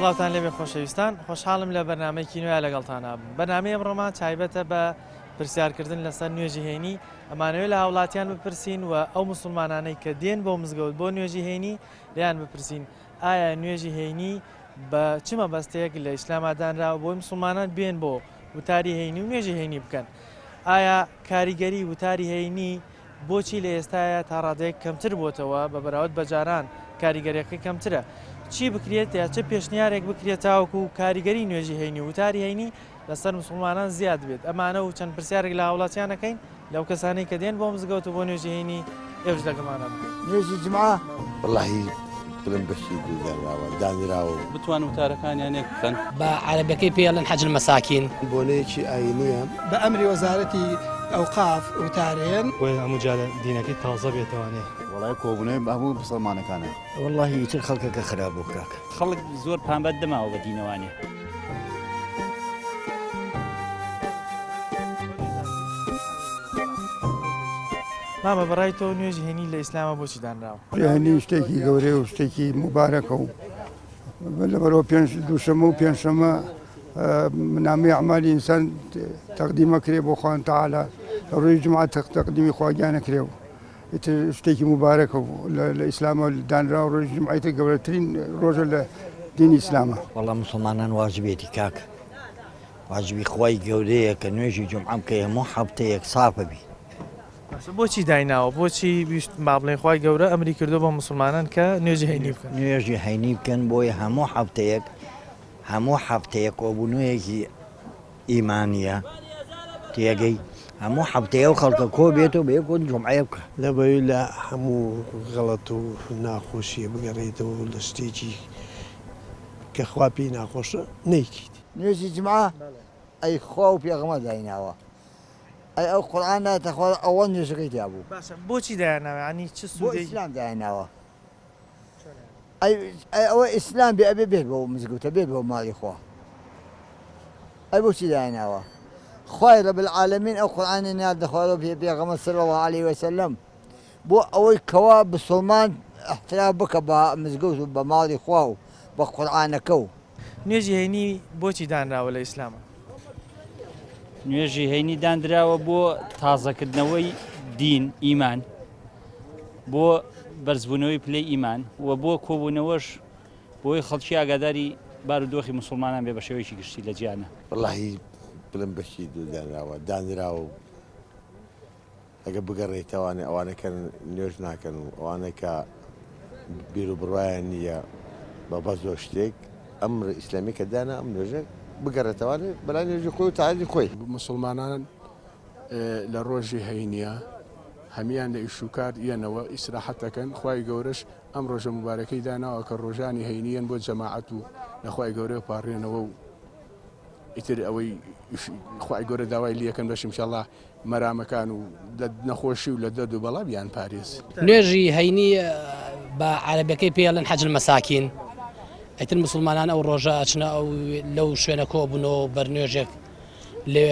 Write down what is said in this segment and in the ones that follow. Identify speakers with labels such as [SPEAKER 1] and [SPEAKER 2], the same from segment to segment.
[SPEAKER 1] سڵاوتان لێبێ خۆشەویستان، خۆشحاڵم لە بەرنامەیەکی نوێ لەگەڵتانە بم. بەرنامەی ئەمڕۆمان تایبەتە بە پرسیارکردن لەسەر نوێژی هێنی. ئەمانەوێت لە هاوڵاتیان بپرسین و ئەو موسڵمانانەی کە دێن بۆ مزگەوت بۆ نوێژی هێنی لیان بپرسین ئایا نوێژی هێنی بە چ مەبەستەیەک لە ئیسلاما دانراوە بۆی موسڵمانان بێن بۆ وتاری هێنی و نوێژی هێنی بکەن. ئایا کاریگەری وتاری هێنی بۆچی لە ئێستاە تا ڕادەیەک کەمتر بۆتەوە بە بەراورد بە جاران کاریگەریەکەی کەمترە؟ چی بکرێت یا چه پێشنیارێک بکرێت تاوەکو کاریگەری نوێژی هێنی و وتاری هێنی لەسەر موسڵمانان زیاد بێت؟ ئەمانە و چەند پرسیارێک لە هاوڵاتیانەکەین لەو کەسانەی کە دێن بۆ مزگەوت و بۆ نوێژی هێنی ئێوەش لەگەڵمانە بکەین.
[SPEAKER 2] نوێژی جمعە وەڵاهی بڵم بەشی دوودانراوە دانراوە
[SPEAKER 3] بتوان وتارەکانیان یەک بکەن
[SPEAKER 4] بە عەرەبیەکەی پێڵێن حەج المەساکین.
[SPEAKER 2] بۆنەیەکی ئاینیە
[SPEAKER 5] بە ئەمری وەزارەتی ئەوقاف وتارێن
[SPEAKER 6] بۆی هەموو جارە دینەکەی تازە بێتوانێ.
[SPEAKER 7] وڵای کۆبوونەوەی هەموو مسلمانەکانە.
[SPEAKER 2] وەڵاهی ئیتر خەڵکەکە خراپ بوو کاکە.
[SPEAKER 3] خەڵک زۆر پامبەت دەماوە بە دینەوانێ.
[SPEAKER 1] مامە بەڕای تۆ نوێژی هێنی لە ئیسلامە بۆچی دانراوە؟
[SPEAKER 8] هێنی شتێکی گەورەیە و شتێکی مبارەکە و لەبەرەوە دووشەمە و پێنجشەمە نامەی ئەعمالی ئینسان تەقدیمە کرێ بۆ خوان تەعالا، ڕۆژی جومعە تەقدیمی خواگیانە کرێ و ئیتر شتێکی مبارەکە و لە ئیسلامە دانراوە. ڕۆژی جومعەیە گەورەترین ڕۆژە لە دینی ئیسلامە.
[SPEAKER 2] وەڵام مسلمانان واجبێتی کاکە، واجبی خوای گەورەیە کە نوێژی جومعە بکە هەموو هەفتەیەک سافە بی.
[SPEAKER 1] بۆچی دایناوە؟ بۆچی ویست با بڵێن خوای گەورە ئەمری کردو بۆ مسلمانان کە نوێژی هێنی بکەن؟
[SPEAKER 2] نوێژی هەینی بکەن بۆی هەموو هەفتەیەک کۆبوونەوەیەکی ئیمانیە تێگەی هەموو هەفتەیە و خەڵکە کۆ بێتەوە بە یەکۆ جومعەیە بکە.
[SPEAKER 5] لەبەوەی لە هەموو غەڵەت و ناخۆشیە بگەڕێتەوە لە شتێکی کە خوا پێی ناخۆشە نەیکیت.
[SPEAKER 2] نوێژی جمعە ئەی خوا و پێغەمبەر دایناوە، ئەی ئەو قورئان نایەتەخوا ئەوە نوێژەکەی دیا بوو.
[SPEAKER 1] باشە بۆچی دایاناوە؟ ینی چ
[SPEAKER 2] بۆ
[SPEAKER 1] سوودی؟
[SPEAKER 2] ئیسلام دایناوە. ئەی ئەوە ئیسلام بێ ئەبێ بێت بۆ مزگەوتە بێت بۆ ماڵی خوا. ئەی بۆچی دایناوە؟ خوای رب العالمین ئەو قورئانی ناردە خوارەوە پێ پێغەمبەر صلی الله علیه وسلم بۆ ئەوەی کەوا بسڵمان احترام بکە بە مزگەوت و بە ماڵی خوا و بە قورئانەکە و.
[SPEAKER 1] نوێژی هێنی بۆچی دانراوە لە ئیسلامە؟
[SPEAKER 3] نوێژی هێنی دانراوە بۆ تازەکردنەوەی دین ئیمان، بۆ بەرزبوونەوەی پلەی ئیمان و بۆ کۆبوونەوەش بۆی خەڵکی ئاگاداری بارودۆخی مسلمانان بێ بە شێوەیەکی گشتی لە جیانە.
[SPEAKER 7] وەڵاهی بڵم بەشی دوودانراوە دانراوە و ئەگە بگەڕێیتەوانێ ئەوانەکە نوێژ ناکەن و ئەوانەی کە بیر و بڕوایان نییە بە بەزۆ شتێک ئەمر ئیسلامی کە دانا ئەم نوێژە بگەڕێتەوانێت بەلای نوێژی خۆی و تعالی خۆی.
[SPEAKER 9] مسلمانان لە ڕۆژی هەینیە هەمیان لە ئیشوکار یەنەوە ئیسراحەتەکەن. خوای گەورەش ئەم ڕۆژە مبارەکەی داناوە کە ڕۆژانی هەینیەن بۆ جەماعەت و لە خوای گەورە پاڕێنەوە و ئیتر ئەوەی خوای گەورە داوای لیەکەن بەش ئینشاءڵڵا مەرامەکان و لە نەخۆشی و لە دەد و بەڵا بیان پارێز.
[SPEAKER 4] نوێژی هەینی بە عەرەبیەکەی پێڵێن حەج المەساکین. ئیتر مسلمانان ئەو ڕۆژە ئەچنە ئەو لەو شوێنە کۆبوونەوە بەرنوێژێک لێ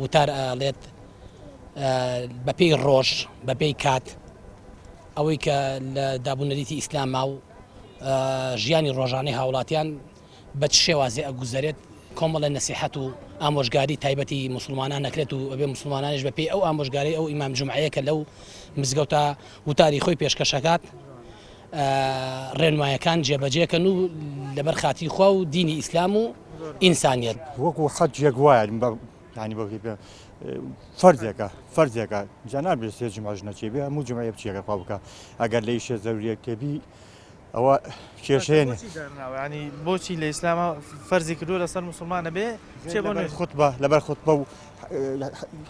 [SPEAKER 4] وتار ئەڵێت بەپێی ڕۆژ بەپێی کات ئەوەی کە لە دابوونەریتی ئیسلاما و ژیانی ڕۆژانەی هاوڵاتیان بە چ شێوازێ ئەگوزارێت کۆمەڵە نەسیحەت و ئامۆژگاری تایبەتی مسلمانان نەکرێت و ئەبێ مسلمانانیش بەپێی ئەو ئامۆژگاری ئەو ئیمام جومعەیە کە لەو مزگەوتە وتاری خۆی پێشکەشەکات ڕێنمایەکان جێبەجێکەن و لەبەر خاتی خوا و دینی ئیسلام و ئینسانیەت.
[SPEAKER 6] وەکو حەجێک وایە ینی بە فەرزێکە جا نابێت سێ جومعەش نەچێبێ هەموو جومعە بچێکە خوا بکە. ئەگەر لە ئیشە زەوریەک تێبی ئەوە کێشەیەنێ.
[SPEAKER 1] ینی بۆچی لە ئیسلامە فەرزی کردو لەسەر مسلمانە بێ
[SPEAKER 6] خوتبە لەبەر خوتبە و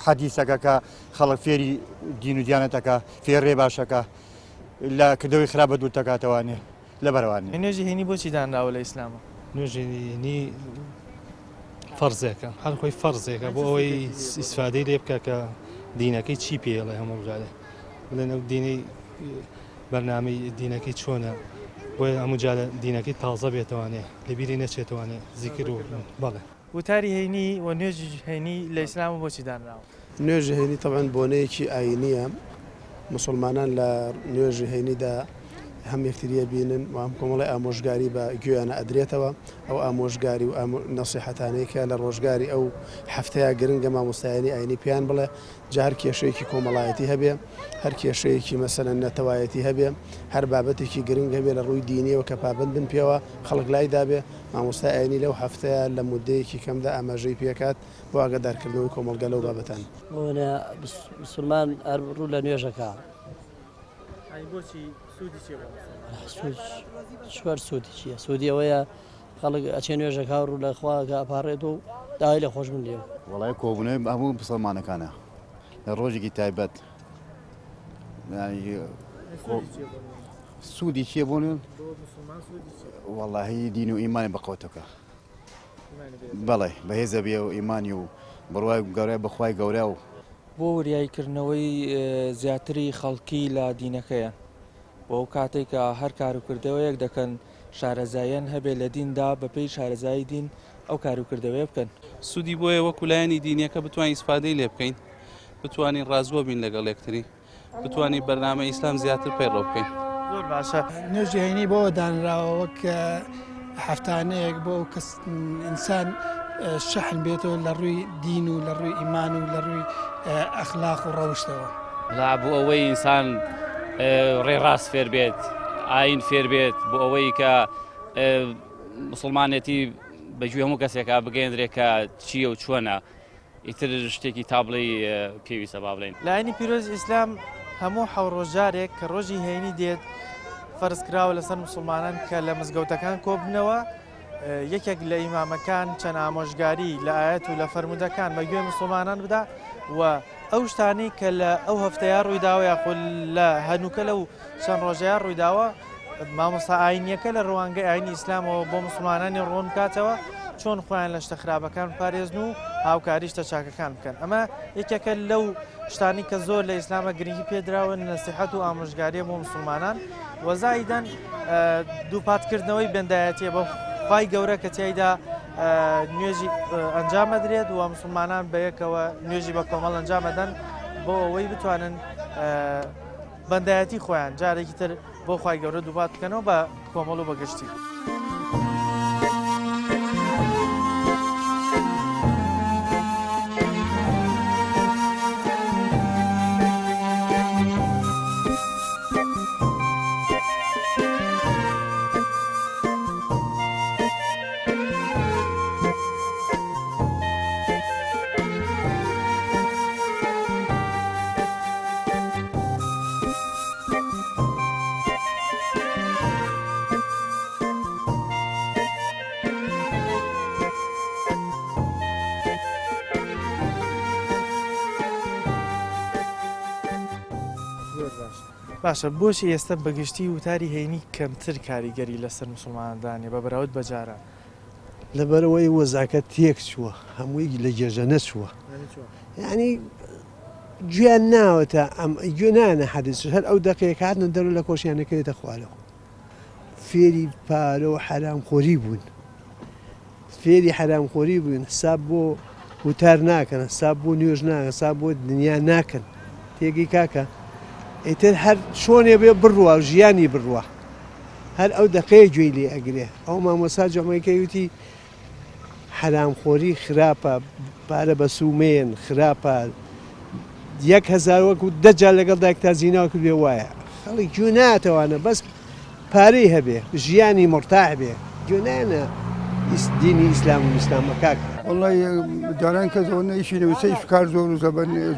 [SPEAKER 6] حەدیسەکە کە خەڵک فێری دین و دیانەتەکە فێڕێ باشەکە لە کردەوەی خراپە دوور دەکاتەوانێ لەبەرەوانێ.
[SPEAKER 1] نوێژی هێنی بۆچی دانراوە لە ئیسلامە؟
[SPEAKER 6] نوێژی هێنی فەرزێکە، هەر خۆی فەرزێکە بۆ ئەوەی ئیسفادەی لێ بکە کە دینەکەی چی پێڵێ هەموو جارێ بڵێن ئەو دینەی بەرنامەی دینەکەی چۆنە بۆیە هەموو جارە دینەکەی تازە بێتوانێ لەبیری نەچێتوانێ زیکر و بەڵێ.
[SPEAKER 1] وتاری هێنی و نوێژی هێنی لە ئیسلامە بۆچی دانراوە؟
[SPEAKER 5] نوێژی هێنی تەبەن بۆنەیەکی ئاینیە. مسلمانان لە نوێژی هەینیدا هەم یەکتریە بینن و ئەم کۆمەڵی ئامۆژگاری بە گوێیانە ئەدرێتەوە ئەو ئامۆژگاری و نەسیحەتانەیەکە لە ڕۆژگاری ئەو هەفتەیە گرنگە مامۆستایانی ئاینی پێیان بڵێ جا هەر کێشەیەکی کۆمەڵایەتی هەبێ هەر کێشەیەکی مەسەلەن نەتەوایەتی هەبێ هەر بابەتێکی گرنگ هەبێ لە ڕووی دینیەوە کە پابند بن پێوە خەڵک لای دابێ مامۆستای ئاینی لەو هەفتەیە لە مودەیەکی کەمدا ئاماژەی پێکات بۆ ئاگادارکردنەوەی کۆمەلگە لەو بابەتان
[SPEAKER 10] بۆنە مسلمان ڕوو لە نوێژەکە شوەر سوودی چییە؟ سوودی ئەوەیە خەڵک ئەچێ نوێژەکە ڕوو لە خواگە ئەپارڕێت و داوای لە خۆش من لێ
[SPEAKER 11] وڵای کۆبوونەوەی هەموو مسلمانەکانە لە ڕۆژێکی تایبەت سوودی چییە بۆ وەڵاهی دین و ئیمانی بەقەوتەکە بەڵێ بەهێزە بێ و ئیمانی و بڕوای گەورەی بەخوای گەورە و
[SPEAKER 12] بۆ وریایکردنەوەی زیاتری خەڵکی لە دینەکەیە بۆ ئەو کاتێک کە هەر کاروکردەوەیەک دەکەن شارەزایەن هەبێ لە دیندا بەپێی شارەزایی دین ئەو کاروکردەوەی بکەن
[SPEAKER 13] سوودی بۆیە وەکو لایەنی دینیەکە بتوانین ئیسفادەی لێ بکەین بتوانین ڕازوە بین لەگەڵ یەکتری بتوانین بەرنامە ئیسلام زیاتر پەیڕەو بکەین
[SPEAKER 1] زۆر باشە
[SPEAKER 14] نوێژی هەینی بۆ دانراوە وەک هەفتانەیەک بۆ کەس ئینسان شەحن بێتەوە لە ڕووی دین و لە ڕووی ئیمان و لە ڕووی ئەخلاق و ڕەوشتەوە
[SPEAKER 3] لا بۆ ئەوەی ئینسان ڕێڕاست فێر بێت ئاین فێر بێت بۆ ئەوەی کە مسلمانێتی بەگوێ هەموو کەسێکا بگەێنرێت کە چییە و چۆنە ئیتر شتێکی تابڵی پێویستە با بڵێن
[SPEAKER 1] لە ئاینی پیرۆز ئیسلام هەموو حەوڕۆژارێک کە ڕۆژی هەینی دێت فەرزکراوە لەسەر مسلمانان کە لە مزگەوتەکان کۆبنەوە یەکێک لە ئیمامەکان چەند ئامۆژگاری لە ئاەت و لە فەرمودەکان بەگوێ مسلمانان بدا و ئەو شتانی کە لە ئەو هەفتەیە ڕوویداوە یاخود لە هەنووکە لەو چەند ڕۆژەیە ڕوویداوە مامۆستا ئاینیەکە لە ڕوانگەی ئاینی ئیسلامەوە بۆ مسلمانانی ڕوون کاتەوە چۆن خۆیان لە شتە خراپەکان پارێزن و هاوکاری شتە چاکەکان بکەن ئەمە یەکێکە لەو شتانی کە زۆر لە ئیسلامە گرنگی پێدراوە نەسیحەت و ئامۆژگاریە بۆ مسلمانان وەزایدەن دووپاتکردنەوەی بەندایەتیە بە خی گەورە کە تیایدا نوێژی ئەنجامەدرێت و مسلمانان بەیەکەوە نوێژی بە کۆمەڵ ئەنجامەدەن بۆ ئەوەی بتوانن بەندایەتی خۆیان جارێکی تر بۆ خی گەورە دووپات بکەنەوە بە کۆمەڵ و بەگشتی. باشە بۆچی ئێستا بەگشتی وتاری هەینی کەمتر کاریگەری لەسەر مسلماندانێ بە بەراورد بەجارە
[SPEAKER 5] لەبەرەوەی وەزاکە تێک چووە هەمووی لە جێژە نەچووە یعنی گوێیان ناوەتە ئەم گوێ نانە حەدیث هەر ئەو دەقەیەک هاتنە دەرو لە کۆشیانەکەوێتە خوارەوە فێری پارە و حرامخۆری بوون فێری حرامخۆری بوون حساب بۆ وتار ناکەن حساب بۆ نوێژ ناکەن حساب بۆ دنیا ناکەن تێگەی کاکە ئیتر هەر چۆنێ بێ بڕوە و ژیانی بڕوە هەر ئەو دەقەیە گوێی لێ ئەگرێ ئەو مامۆستا جەمەیەکەی وتی حرامخۆری خراپە پارە بە سومێن خراپە 1000 وەکو 10 جار لەگەڵ دایکتا زیناوە کردێ وایە خەڵک گوێ ناتەوانە بەس پارەی هەبێ ژیانی مرتاح بێ گوێ نانە دینی ئیسلام و ئیسلامە کاکە
[SPEAKER 8] وڵی جاران کە زۆر نەیشی نووسەی کار زۆر و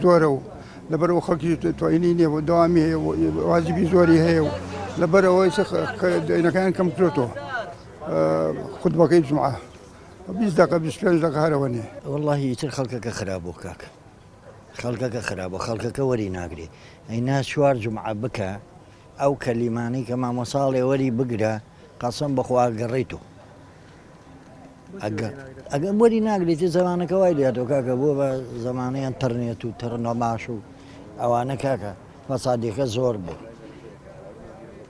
[SPEAKER 8] زۆرە و لەبەرەوە خەڵکی توانینی نییە و داوامی هەیە واجبی زۆری هەیە و لەبەرەوەی دەینەکان کەم کرێتەوە خوتبەکەی جومعە 20 دقیقە 25 دقیقە هەرەوە نیە
[SPEAKER 10] واللهی ئیتر خەڵکەکە خراپە کاکە خەڵکەکە خراپە خەڵکەکە وەری ناگرێ ئەینا چوار جومعە بکە ئەو کەلیمانەی کە مامۆساڵێ وەری بگرە قەسەم بەخوا گەڕێیتەوە ئەگە وەری ناگرێتی زەمانەکە وای دێتەوە کاکە بۆ بە زەمانەیان تەرنێت و تەڕنەماش و ئەوانە کاکە فەسادێکە زۆر بوو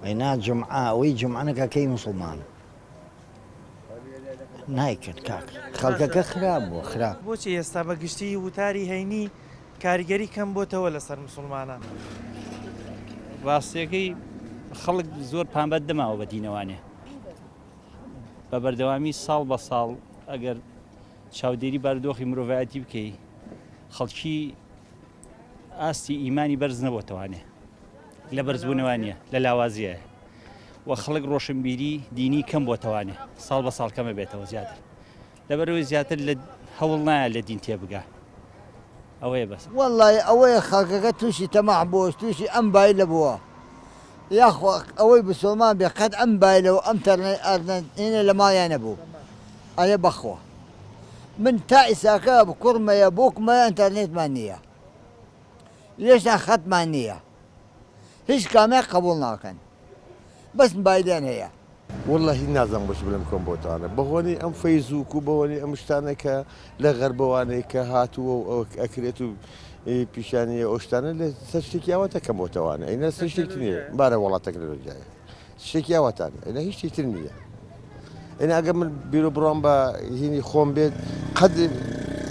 [SPEAKER 10] ئەینا جومعە ئەوەی جومعەکە کەی مسلمانە نایکرد کاکە خەڵکەکە خراپ بووە خراپ
[SPEAKER 1] بۆچی ئێستا بەگشتی وتاری هەینی کاریگەری کەم بۆتەوە لەسەر مسلمانان
[SPEAKER 3] ڕاستیەکەی خەڵک زۆر پامبەت دەماوە بە دینەوانێ بە بەردەوامی ساڵ بە ساڵ ئەگەر چاودێری بارودۆخی مرۆڤایەتی بکەی خەڵکی ئاستی ئیمانی بەرز نەبووتەوانێ لە بەرزبوونەوانە لە لاوازیە و خەڵک ڕۆشنبیری دینی کەم بۆتەوانێ ساڵ بە ساڵ کەمە بێتەوە زیاتر لەبەرەوەی زیاتر لە هەوڵ نایە لە دین تێبگا ئەوەیە بەس
[SPEAKER 2] والله ئەوەیە خەڵکەکە تووشی تەماح بۆش تووشی ئەم بایلە بووە یاخوا ئەوەی بسڵمان بێ قەت ئەم بایلەوە ئەم تەرنێنە لە مایان نەبوو ئەیە بەخوا من تا ئیساکە کوڕمەیە بۆکمە ئەتەرنێتمان نییە لێشتا خەتمان نییە هیچ کامێک قبول ناکەن بەس بایدان هەیە
[SPEAKER 7] واللهی نازم بۆش بلم کۆم بۆتانە بەهۆنی ئەم فەیزووک و بەهۆنی ئەم شتانێکە لە غەربەوانەی کە هاتووە و ئەکرێت و پیشانیە ئۆشتانە لە سەر شتێکیاوەتە کەم بۆتەوانە ئەینە سەر شتێکی نییە بارە وڵات تەکنۆلۆژیایە شتێکیاوەتان ئەینە هیچ شتێکتر نییە ئەینە ئەگەر من بیرۆ بڕۆم بە هینی خۆم بێت قەت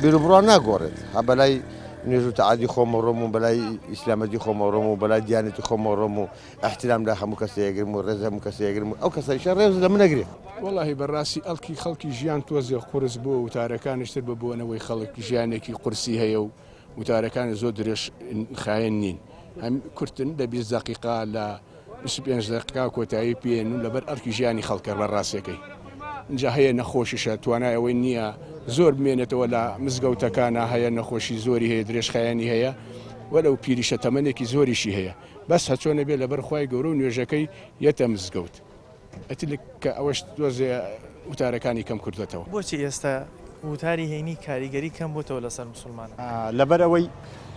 [SPEAKER 7] بیرۆ بڕۆن ناگۆڕێت هە بەلای نوێژ و تەعادی خۆمەڕۆم و بەلای ئیسلامەتی خۆمەڕۆم و بەلای دیانەتی خۆمەڕۆم و احترام لە هەموو کەسەیەگرم و ڕێز هەموو کەسەیەگرم و ئەو کەسەیشە ڕێز لە من نەگرێت
[SPEAKER 9] وەڵاهی بەڕاستی ئەڵکی خەڵکی ژیان تۆزێ قورس بووە وتارەکانیشتر بە بۆنەوەی خەڵک ژیانێکی قورسی هەیە و وتارەکانی زۆر درێژ خاین نین هەم کورتن لە 20 دقیقا لە 25 دقیقا کۆتایی پێێن و لەبەر ئەرکی ژیانی خەڵکە بە ڕاستەکەی اینجا هەیە نەخۆشیشە توانای ئەوەی نییە زۆر بمێنێتەوە لە مزگەوتەکانە هەیە نەخۆشی زۆری هەیە درێژخایانی هەیە وەلەو پیریشە تەمەنێکی زۆریشی هەیە بەس هەچۆنە بێت لەبەر خوای گەورە و نوێژەکەی یەتە مزگەوت ئەتیلک کە ئەوەش دۆزێ وتارەکانی کەم کردێتەوە
[SPEAKER 1] بۆچی ئێستا وتاری هێنی کاریگەری کەم بۆتەوە لەسەر مسلمانە
[SPEAKER 15] لەبەر ئەوەی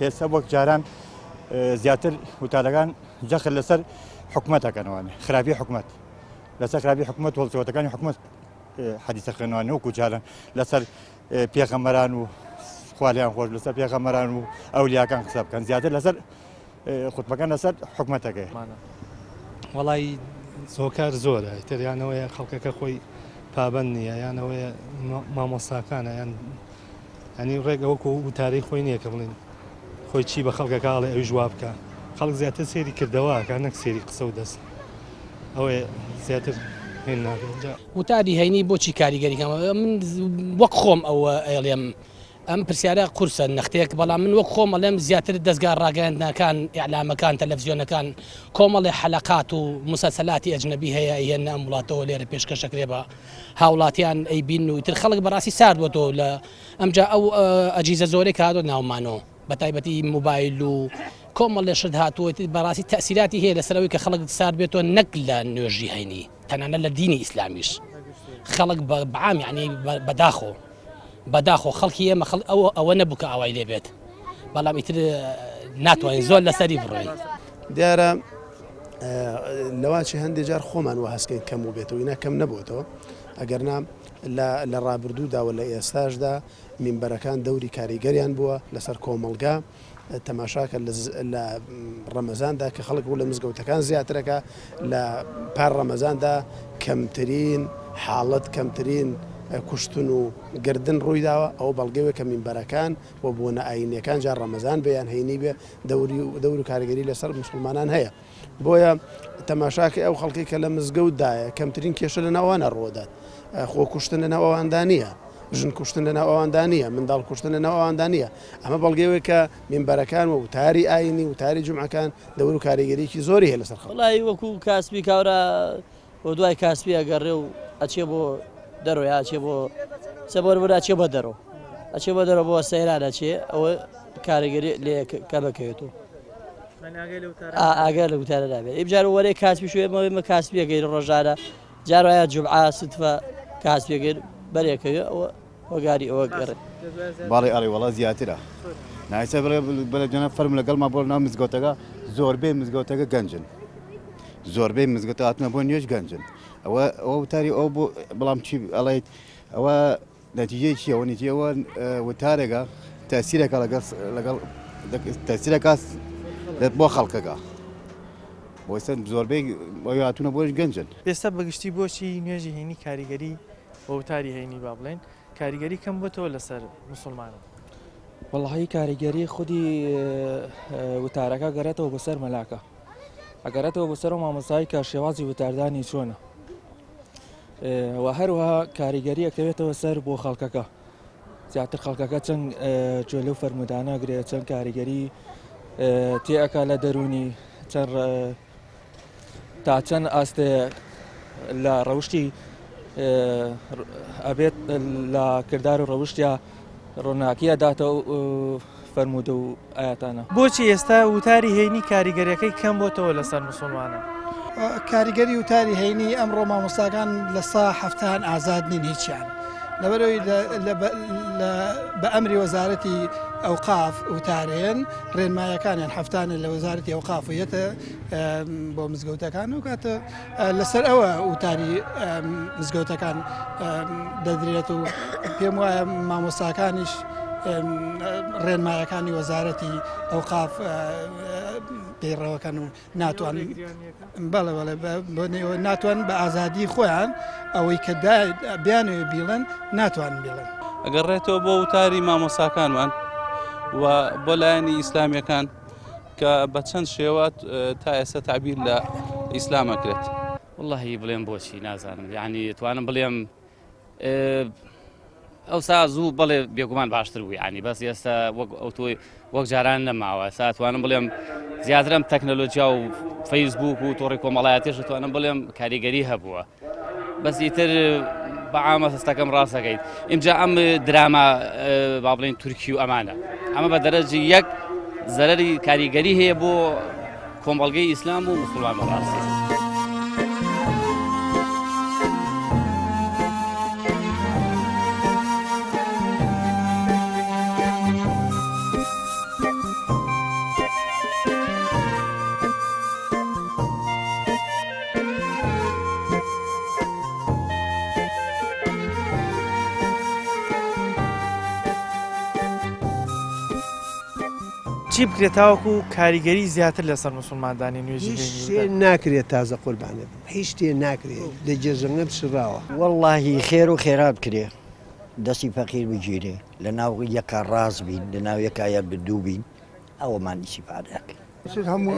[SPEAKER 15] هێستا وەک جاران زیاتر وتارەکان جەخر لەسەر حکومەتەکەنەوەی خراپی حکومەت لەسەر خراپی حکومەت هەڵسەوەتەکانی حکومەت حەدیثەکەنەوەی وەکو جاران لەسەر پێغەمبەران و خوالیان خۆش لەسەر پێغەمبەران و ئەولیاکان قسە بکەن زیاتر لەسەر خوتبەکان لەسەر حکومەتەکەی
[SPEAKER 6] وەڵی زۆکار زۆرە تریانەوەیە خەڵکەکە خۆی پابند نییە یانەوەیە مامۆستاکانە یان ئەنی ڕێگە وەکو وتاری خۆی نییە کە بڵین خۆی چی بە خەڵکەکڵێ ئەوی جواب بکە خەڵک زیاتر سێری کردەوەکە نەک سێری قسە و دەست ئەوەیە زیاتر هێن ناکەن
[SPEAKER 4] وتاری هەینی بۆچی کاریگەریکەم من وەک خۆم ئەوە ئەڵێم ئەم پرسیارە قورسە نەختەیەک بەڵام من وەک خۆم ئەڵێم زیاتر دەستگا ڕاگەیاندنەکان ئیعلامەکان تەلەڤیزیۆنەکان کۆمەڵی حەلەقات و مسەلسەلاتی ئەجنەبی هەیە هێنە ئەم وڵاتەوە لێرە پێشکەشەکرێ بە هاوڵاتیان ئەیبین و تر خەڵک بەڕاستی ساردوەتەوە لە ئەمجا ئەو ئەجیزە زۆرێک هاتۆ ناومانەوە بە تایبەتی موبایل و کۆمەڵێ شت هاتووە بەڕاستی تەسیراتی هەیە لەسەرەوەی کە خەڵک سارد بێتەوە نەک لە نوێژی هەینی تەنانە لە دینی ئیسلامیش خەڵک بەعام یعنی بەداخۆ خەڵکی ئێمە ئەوە نەبوو کە ئاوای لێبێت بەڵام ئیتر ناتوانین زۆر لەسەری بڕۆین
[SPEAKER 5] دیارە لەواچی هەندێک جار خۆمان وە هەستکەین کەم و بێتەوە ئینا کەم نەبووتەوە ئەگەرنا لە ڕابردوودا و لە ئێستاشدا مینبەرەکان دەوری کاریگەریان بووە لەسەر کۆمەڵگا تەماشاکە لە ڕەمەزاندا کە خەڵک بوو لە مزگەوتەکان زیاترەکە لە پار ڕەمەزاندا کەمترین حاڵەت کەمترین کوشتن و گردن ڕوویداوە ئەو بەڵگەوە کە مینبەرەکان و بۆنە ئاینیەکان جار ڕەمەزان بەیان هەینی بێ دەور و کاریگەری لەسەر مسلمانان هەیە بۆیە تەماشاکە ئەو خەڵکی کە لە مزگەوتدایە کەمترین کێشە لە ناوانە ڕۆدات خۆ کوشتن لە ناوەوەندانە ژن کوشتن لە ناوەوەندانە منداڵ کوشتن لە ناوەوەندانە ئەمە بەڵگەوەی کە مینبەرەکان و وتاری ئاینی وتاری جومعەکان دەور و کاریگەریکی زۆری هەیە لەسەر خەڵک
[SPEAKER 16] وڵای وەکو کاسبی کاورە بۆ دوای کاسبی ئەگەڕێ و ئەچێ بۆ دەرۆی ئاچێ بۆ سەبەر چێ بە دەرەوە ئەچێ بە دەرەوە بۆ سەیرانە چێ ئەوە کاریگەری لێ کە بکەوێتەوە ئاگەر لە وتارە نابێت ئیبجار وەرەی کاسبی شوێمەوەمە کاسبیەگەی ڕۆژانە جاروایە جومعە ستفە کاسبیەگەر بەرێکەوێ ئەوە وەگاری ئەوە گەڕێت
[SPEAKER 11] باڵی ئەڵی وڵا زیاترە نایسە بەلەجانە فەرم لەگەڵما بۆ ناو مزگەوتەکە زۆربەی مزگەوتەکە گەنجن زۆربەی مزگەوتە هاتنە بۆ نوێژ گەنجن ئەوە وتاری ئەو بۆ بەڵام چی ئەڵێیت ئەوە نەتیجەی چیە ئەوە نتیجەوە وتارێکە تەسیرێکە لەگەڵ تەسیرەکە بۆ خەڵکەکە بۆ زۆربەی ئەوی هاتوونە بۆش گەنجن
[SPEAKER 1] ئێستا بەگشتی بۆچی نوێژی هێنی کاریگەری بە وتاری هێنی با بڵێن کاریگەری کەم بۆتەوە لەسەر مسلمانە
[SPEAKER 12] وەڵاهی کاریگەری خودی وتارەکە گەڕێتەوە بەسەر مەلاکە ئەگەرێتەوە بەسەر و مامۆستایی کە شێوازی وتاردانی چۆنە و هەروەها کاریگەری ئەکەوێتەوە سەر بۆ خەڵکەکە زیاتر خەڵکەکە چەند جۆ لەو فەرمودانەگرێت چەند کاریگەری تێئەکا لە دەرونی چەند تا چەند ئاستێ لە ڕەوشی ئەبێت لە کردار و ڕەوشتیا ڕۆناکیە داتەوە فەرمودە و ئاەتانە.
[SPEAKER 1] بۆچی ئێستا وتاری هێنی کاریگەریەکەی کەم بۆتەوە لەسەر مسلمانە؟
[SPEAKER 14] کاریگەری وتاری هەینی ئەمڕۆ مامۆستاکان لە سا هەفتان ئازاد نین هیچیان لەبەرەوەی بە ئەمری وەزارەتی ئەوقاف وتارێن ڕێنمایەکانیان هەفتانە لە وەزارەتی ئەوقاف ویەتە بۆ مزگەوتەکان و کاتە لەسەر ئەوە وتاری مزگەوتەکان دەدرێت و پێم وایە مامۆستاکانیش ڕێنمایەکانی وەزارەتی ئەوقاف پێڕەوەکەن و ناتوان بەڵێ ناتوان بە ئازادی خۆیان ئەوەی کە بیانوێ بیڵن ناتوان بیڵن.
[SPEAKER 13] ئەگەڕێتەوە بۆ وتاری مامۆساکانمان و بۆ لایەنی ئیسلامیەکان کە بە چەند شێوات تا ئێستا تعبیر لە ئیسلامەکرێت.
[SPEAKER 3] واللهی بڵێم بۆچی نازانم یعنی توانم بڵێم ئەو سا زوو بڵێ بێگومان باشتر بوو ینی بەس ئێستا ئەو تۆی وەک جاران نەماوە ساتوانم بڵێم زیاترم تەکنەلۆجیا و فەیسبوک و تۆڕی کۆمەڵایەتیش توانم بڵێم کاریگەری هەبووە بەس ئیتر بەعامە سەستەکەم ڕاستەکەیت ئینجا ئەم دراما با بڵێن تورکی و ئەمانە ئەمە بە دەرەجی یەک زەرەری کاریگەری هەیە بۆ کۆمەڵگەی ئیسلام و موسڵمان بەڕاستی.
[SPEAKER 1] چی بکرێت تاوەکو کاریگەری زیاتر لەسەر مسلماندانی نوێژی
[SPEAKER 5] هێنی ناکرێت تازە قوربانێ هیچ شتێ ناکرێت لە جێژەنگە بشراوە
[SPEAKER 10] واللهی خێر و خێرا بکرێ دەستی فەقیر بگیرێ لە ناو یەکە ڕاست بین لە ناو یەکایە بدوو بین ئەوەمان ئیسیفادەکە
[SPEAKER 8] هەموو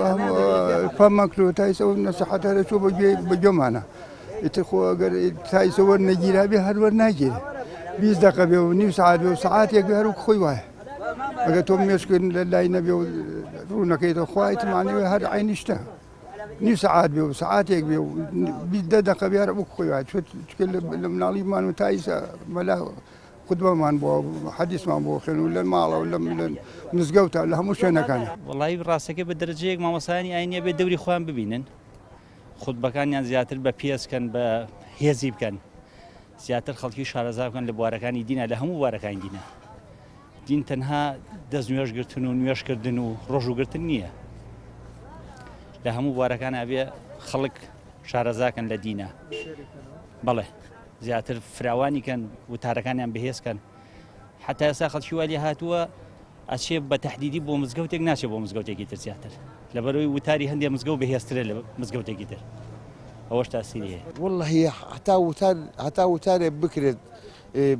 [SPEAKER 8] پامەکرۆ تایسەوە نەسەحەتە چۆ بەگوێمانە ئیتر خۆ ئەگەر تایسەوە نەگیرابێ هەروەر ناگیرێ 20 دقیقە بێ و نیم سعات بێ و سعاتێک بێ هەروو خۆی وایە ئەگەر تۆ مێشکردن لە لای نەبێ و ڕوو نەکەیتەوە خوایتمانەوە هەر عینی شتە نیم سعات بێ و سعاتێک بێ و 10 دقیقە بێ هەر خۆی وایە چکە لە مناڵیمان و تایسە مەلا خودبەمان بۆ حەدیثمان بۆ خوێن و لە ماڵەوە لە مزگەوتە لە هەموو شوێنەکانە
[SPEAKER 3] وڵی ڕاستەکە بە دەرەجەیەک مامۆسانی ئاینیە بێت دەوری خۆیان ببینن خودبەکانیان زیاتر بە پێسکەن بە هێزی بکەن زیاتر خەڵکی شارەزا بکەن لە بوارەکانی دینە لە هەموو بوارەکانی دینە دین تەنها دەست نوێژگرتن و نوێشکردن و ڕۆژوگرتن نییە لە هەموو بوارەکان ئەبێ خەڵک شارەزاکەن لە دینە بەڵێ زیاتر فراوانیکەن وتارەکانیان بەهێزکەن حتا ئێستا خەڵکی وا لێ هاتووە ئەچێ بە تەحدیدی بۆ مزگەوتێک ناچێت بۆ مزگەوتێکی تر زیاتر لەبەرەوەی وتاری هەندێک مزگەوت بەهێزترە لە مزگەوتێکی تر ئەوەش تاسیری هەیە
[SPEAKER 7] والله هەتا وتارێک بکرێت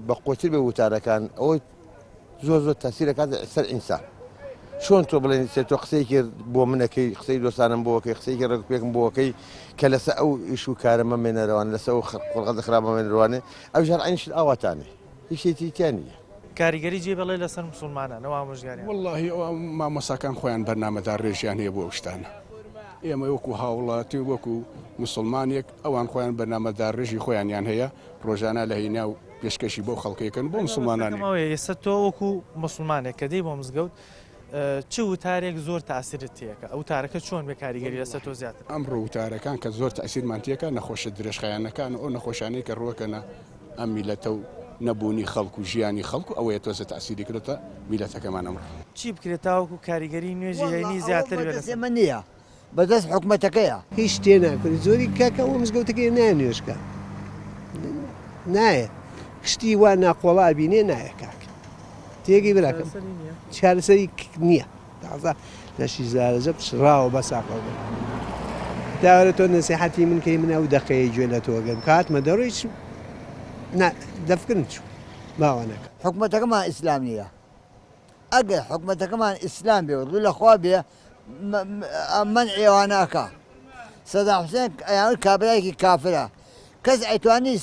[SPEAKER 7] بە قوتر بە وتارەکان ئەوەی زۆر تاسیرەکات سەر ئینسان چۆن تۆ بڵێن تۆ قسەی کرد بۆ منەکەی قسەی دۆستانم بۆکەی قسەیکی ڕێکپێکم بۆکەی کە لەسەر ئەو ئیش و کارەمە مێنەرەوان لەسەر ئەو خۆڵقەت خراپە مێنەروانێ ئەو ژار عینش ئاواتانێ هیچێتی تیان نیە
[SPEAKER 1] کاریگەری جێ بەڵێ لەسەر مسلمانانەوە ئامۆژگاریان
[SPEAKER 9] واللهی مامۆساکان خۆیان بەرنامەدار ڕێژیان هەیە بۆ ئەو شتانە ئێمە وەکو هاوڵاتی وەکو مسلمانێک ئەوان خۆیان بەرنامەدار ڕێژی خۆیانیان هەیە ڕۆژانە لە هینە و پێشکەشی بۆ خەڵکەکەن بۆ مسلمانانی
[SPEAKER 1] ئێستا تۆ وەکو مسلمانێک کە دەی بۆ مزگەوت چ وتارێک زۆر تاسیرت تێکە ئەو تارەکە چۆن بە کاریگەری لەسەر تۆ زیاتر
[SPEAKER 9] ئەمڕۆ وتارەکان کە زۆر تاسیرمان تێکە نەخۆشە درێژخایانەکان ئەو نەخۆشانەی کە ڕوەکەنە ئەم میلەتە و نەبوونی خەڵکو و ژیانی خەڵکو ئەوەیە تۆزە تاسیری کردێتە میلەتەکەمان ئەمڕۆ
[SPEAKER 1] چی بکرێت تاوەکو کاریگەری نوێژی هێنی زیاتر
[SPEAKER 2] بەدەستێمە نییە بەدەست حکومەتەکەیە
[SPEAKER 5] هیچ شتێ ناکردی زۆری کاکە ئەوە مزگەوتەکەی نایە نوێژکە نایە شتی وا ناقۆڵا بینێ نایە کاک تێگەی براکەم چارەسەری نییە تازە لە شیزارەجە پشڕاوە بە ساقەوە داوەرە تۆ نەسیحەتی من کەی من ئەو دەقەیە گوێ لە تۆگەم کاتمە دەڕۆی دەفکردن چوو باوانەکە
[SPEAKER 2] حکومەتەکەمان ئیسلام نییە ئەگەر حکومەتەکەمان ئیسلام بێ ڕوو لەخوا بێ من ئێواناکە سەدام حوسێن ئەیان کابرایەکی کافرە کەس ئەیتوانی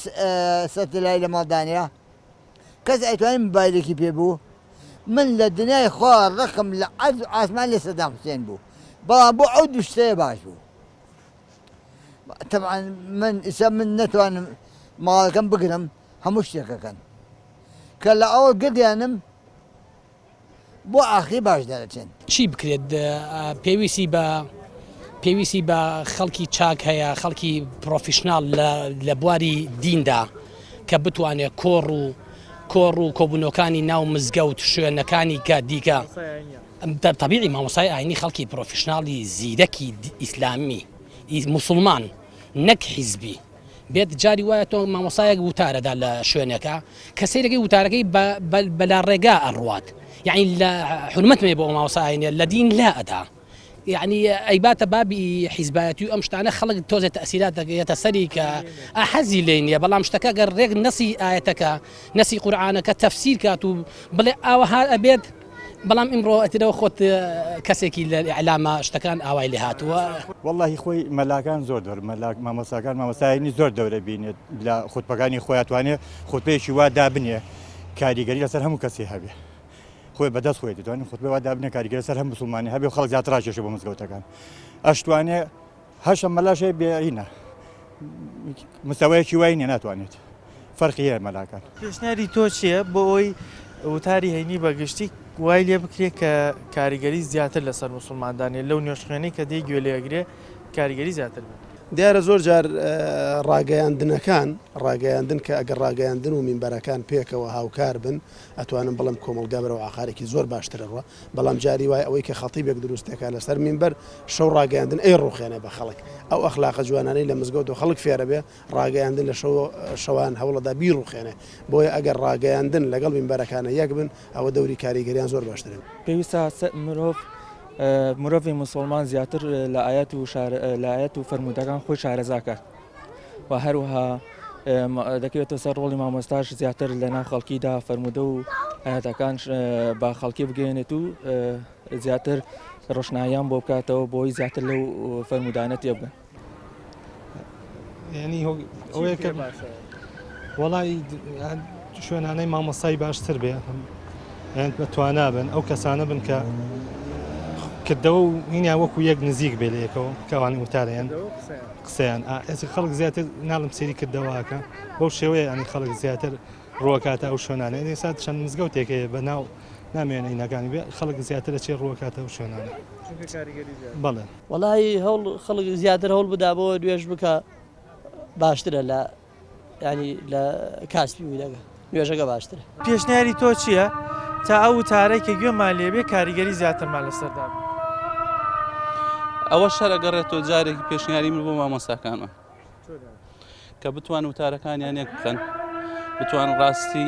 [SPEAKER 2] سەتلای لە ماڵدانیا کەس ئەیتوانی موبایلێکی پێبوو من لە دنیای خوا ڕقم لە عەرز و ئاسمان لە سەدام حوسێن بوو بەڵام بۆ ئەو دوو شتەیە باش بوو طبعا من ئیسا من نەتوانم ماڵەکەم بگرم هەموو شتێکەکەن کە لە ئەوە گردیانم بۆ ئاخری باش دەرەچێن
[SPEAKER 4] چی بکرێت پێویستی بە خەڵکی چاک هەیە خەڵکی پرۆفیشنال لە بواری دیندا کە بتوانێت کۆڕ و کۆبوونەکانی ناو مزگەوت شوێنەکانی کە دیکە طبیعی مامۆسای ئاینی خەڵکی پرۆفیشناڵی زیرەکی ئیسلامی مسلمان نەک حیزبی بێت جاری وایە تۆ مامۆسایەک وتارەدا لە شوێنەکە کە سەیرەکەی وتارەکەی بەلا ڕێگا ئەڕوات یعنی لە حرمەتمێ بۆ مامۆساینە لە دین لا ئەدا یعنی ئەیباتە بابی حیزبایەتی و ئەم شتانە خەڵک تۆزێت تەسیرات دەگەێتە سەری کە ئاحەزی لێ نییە بەڵام شتەکە گەر ڕێک نەسی ئاەتەکە نەسی قورعانەکە تەفسیر کات و بڵێ ئاوەها ئەبێت بەڵام ئیمڕۆ ئەترەوە خۆت کەسێکی لە ئیعلامە شتەکان ئاوای لێ هاتووە
[SPEAKER 15] واللهی خۆی مەلاکان زۆر دەور مامۆساکان مامۆسایانی زۆر دەورە بینێت لە خودپەکانی خۆیان توانێت خودپەیەکی وا دابنێ کاریگەری لەسەر هەموو کەسی هەبێ خۆی بەدەست خۆی دەتوانین خودپەی وا دابنێ کاریگەری لەسەر هەموو مسلمانی هەبێ و خەڵک زیاتر ڕاکێشێ بۆ مزگەوتەکان ئەشتوانێ هەشە مەلاشێ بێعینە مستەوەیەکی وای نیە ناتوانێت فەرقی هەیە مەلاکان
[SPEAKER 1] پێشنیاری تۆ چییە بۆ ئەوی وتاری هەینی بەگشتی وای لێ بکرێت کە کاریگەری زیاتر لەسەر مسلماندانێت لەو نوێشخێنەی کە دەی گوێ لێگرێ کاریگەری زیاتر بێت
[SPEAKER 5] دیارە زۆر جار ڕاگەیاندنەکان ڕاگەیاندن کە ئەگەر ڕاگەیاندن و مینبەرەکان پێکەوە هاوکار بن ئەتوانم بڵم کۆمەلگا بەرەوە ئاخارێکی زۆر باشترەوە بەڵام جاری وای ئەوەی کە خەتیبێک دروستەکە لەسەر مینبەر شەو ڕاگەیاندن ئەی ڕوخێنێ بە خەڵک ئەو ئەخلاقە جوانانەی لە مزگەوت و خەڵک فێرە بێ ڕاگەیاندن لە شەوان هەوڵەدا بیڕوخێنێ بۆیە ئەگەر ڕاگەیاندن لەگەڵ مینبەرەکانە یەک بن ئەوە دەوری کاریگەریان زۆر باشترن
[SPEAKER 12] پێویستە مرۆڤی مسلمان زیاتر لە ئاەت و فەرمودەکان خۆی شارەزاکات و هەروەها دەکەوێتە سەر ڕۆڵی مامۆستاش زیاتر لە ناو خەڵکیدا فەرمودە و ئاەتەکان بە خەڵکی بگەێنێت و زیاتر ڕۆشناییان بۆ بکاتەوە بۆی زیاتر لەو فەرمودانە تێ بگەن
[SPEAKER 6] ینی ئەوەیە کە وەڵی شوێنانەی مامۆسای باشتر بێ بەتوانە بن ئەو کەسانە بن کە کردەوە و هینیان وەکو یەک نزیک بێ لە یەکەوە کەوانی وتارەیان قسەیان خەڵک زیاتر ناڵم سێری کردەوەکە بەو شێوەیە ئەنی خەڵک زیاتر ڕووەکاتە ئەو شوێنانە ئێستا چەند مزگەوتێکەیە بە ناو نامێنە ئینەکانی بێ خەڵک زیاتر چێ ڕووەکاتە ئەو شوێنانە بەڵێ
[SPEAKER 16] وەڵی هەوڵ خەڵک زیاتر هەوڵ بدا بۆ دوێژ بکە باشترە لە ینی لە کاسپی ویلەکە نوێژەکە باشترە
[SPEAKER 1] پێشنیاری تۆ چییە تا ئەو وتارەی کە گوێمان لێبێ کاریگەری زیاترمان لەسەردا
[SPEAKER 13] ئەوە شەرەگەڕێتەوە جارێکی پێشنیاری من بۆ مامۆستاکانە کە بتوان وتارەکانیان یەک بکەن بتوان ڕاستی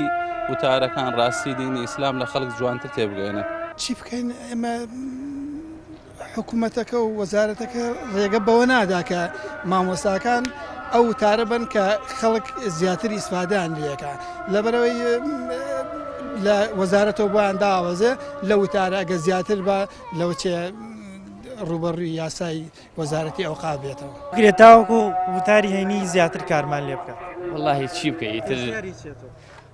[SPEAKER 13] وتارەکان ڕاستی دینی ئیسلام لە خەڵک جوانتر تێبگەێنە
[SPEAKER 14] چی بکەین ئێمە حکوومەتەکە و وەزارەتەکە ڕێگە بەوە نادا کە مامۆستاکان ئەو وتارە بن کە خەڵک زیاتر ئیسفادان لێەکە لەبەرەوەی لە وەزارەتەوە بۆیان داوەزێ لە وتارە ئەگە زیاتر بە لەوچێ ڕوبەڕووی یاسای وەزارەتی ئەوقاف بێتەوە
[SPEAKER 1] گرێتاوەکو وتاری هەینی زیاتر کارمان لێ بکە
[SPEAKER 3] والله چی بکەیتر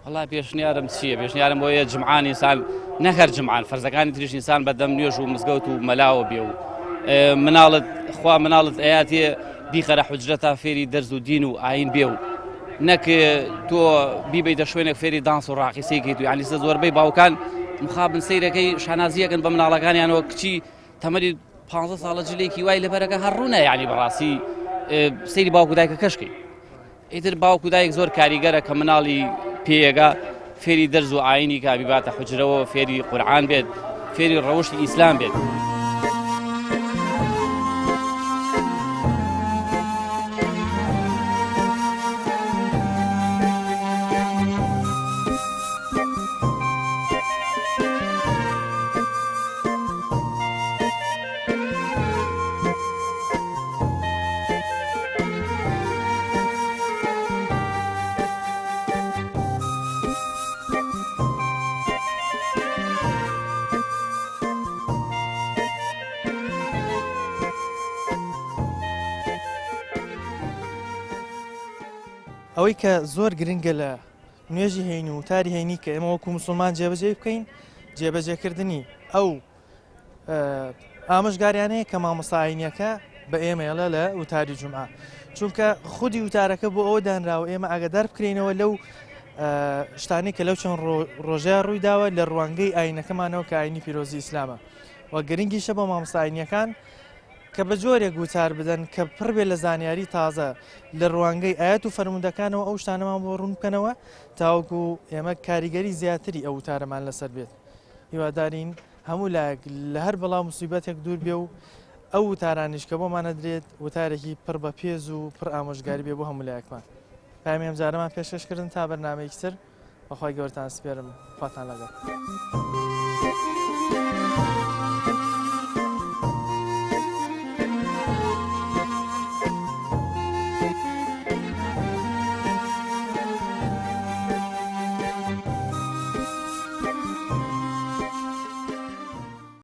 [SPEAKER 3] والله پێشنیارم چییە پێشنیارم بۆیە جمعان ئینسان نەهەر جمعان فەرزەکانی تریش ئینسان بەدەم نوێژ و مزگەوت و مەلاوە بێ و مناڵت خوا مناڵت ئاياتێ بیخەرە حجرە تا فێری دەرز و دین و ئاین بێ و نەک تۆ بیبیتە شوێنێک فێری دانس و ڕاقیسەیەکەیت و یعنی زۆربەی باوکان مخابن سەیرەکەی شانازیەکەن بە مناڵەکانیانەوە کچی تەمەری 15 ساڵە جلێکی وای لەبەرەکە هەڕوونە یعنی بەڕاستی سەیری باوکو دایکە کەشکەی ئیتر باوکو دایک زۆر کاریگەرە کە مناڵی پێیەگا فێری دەرز و ئاینی کە بیباتە حجرەوە فێری قورعان بێت فێری ڕەوشی ئیسلام بێت
[SPEAKER 1] ئەوەی کە زۆر گرنگە لە نوێژی هەین و وتاری هەینی کە ئێمە وەکو موسڵمان جێبەجێ بکەین جێبەجێکردنی ئەو ئامۆژگاریانەیە کە مامۆستاعینیەکە بە ئێمەڵە لە وتاری جومعە چونکە خودی وتارەکە بۆ ئەوە دانراوە ئێمە ئاگادار بکرێنەوە لەو شتانی کە لەو چەند ڕۆژەیە ڕوویداوە لە ڕوانگەی ئاینەکەمانەوە کە ئاینی پیرۆزی ئیسلامە و گرنگیشە بۆ مامۆستاعینیەکان کە بە جۆرێک وتار بدەن کە پڕ بێ لە زانیاری تازە لە ڕوانگەی ئاەت و فەرموودەکانەوە ئەو شتانەمان بۆ ڕوون بکەنەوە تاوەکو ئێمە کاریگەری زیاتری ئەو وتارەمان لەسەر بێت هیوادارین هەموو لایەک لە هەر بەڵام موسیبەتێک دوور بێ و ئەو وتارانیش کە بۆمانە درێت وتارێکی پڕ بە پێز و پڕ ئامۆژگاری بێ بۆ هەموو لایەکمان پامی ئەم جارەمان پێشکەشکردن تا بەرنامەیەکی تر بەخوای گەورتان سپێرم خواتان لەگەڵ